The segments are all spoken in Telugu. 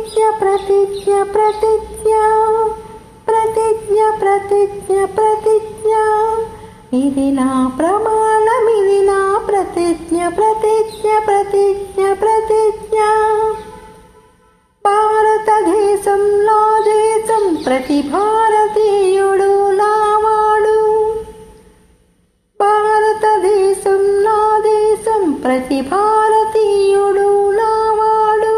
ప్రతిజ్ఞ ప్రతిజ్ఞ ప్రతిజ్ఞ ప్రతిజ్ఞ ప్రతిజ్ఞ ప్రతిజ్ఞ ఇది నా ప్రమాణం ఇది నా ప్రతిజ్ఞ ప్రతిజ్ఞ ప్రతిజ్ఞ ప్రతిజ్ఞ భారతదేశం నా దేశం ప్రతి భారతీయుడు నావాడు భారతదేశం నా దేశం ప్రతి భారతీయుడు నావాడు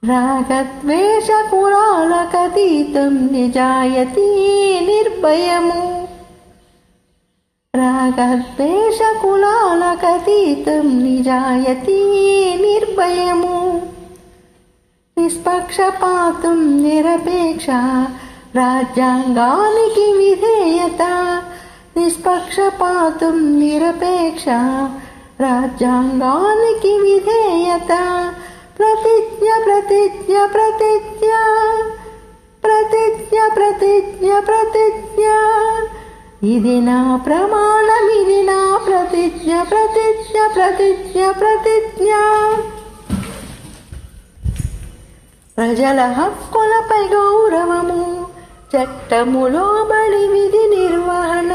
రాగద్వేష కులాలకతీతం నిజాయతీ నిర్భయము రాగద్వేష కులాలకతీతం నిజాయతీ నిర్భయము నిష్పక్షపాతం నిరపేక్ష రాజ్యాంగానికి విధేయత నిష్పక్షపాతం నిరపేక్ష రాజ్యాంగానికి విధేయత ప్రతిజ్ఞ ప్రతిజ్ఞ ప్రతిజ్ఞ ప్రతిజ్ఞ ప్రతిజ్ఞ ప్రతిజ్ఞ ఇది నా ప్రమాణం ఇది నా ప్రతిజ్ఞ ప్రతిజ్ఞ ప్రతిజ్ఞ ప్రతిజ్ఞ ప్రజల హక్కులపై గౌరవము చట్టములో బడి విధి నిర్వహణ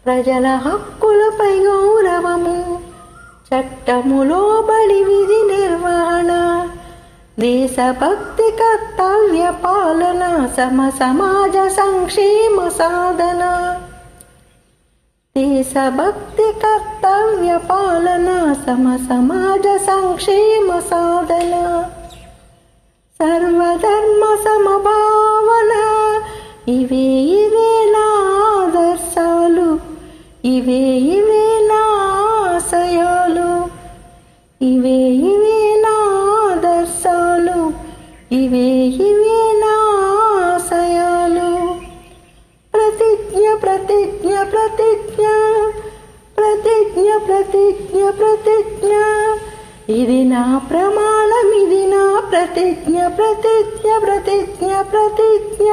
ప్రజల హక్కులపై గౌరవము చట్టములో బడి విధి నిర్వహణ దేశభక్తి కర్తవ్య పాలన సమాజ సంక్షేమ సాధన దేశభక్తి కర్తవ్య పాలన సమాజ సంక్షేమ సాధన సర్వధర్మ సమభావన ఇవే నా ఆదర్శాలు ఇవే నా ఆశయాలు ఇవే నా ఆదర్శాలు ఇవే నా ఆశయాలు ప్రతిజ్ఞ ప్రతిజ్ఞ ప్రతిజ్ఞ ప్రతిజ్ఞ ప్రతిజ్ఞ ప్రతిజ్ఞ ఇది నా ప్రమాణం ఇది నా ప్రతిజ్ఞ ప్రతిజ్ఞ ప్రతిజ్ఞ ప్రతిజ్ఞ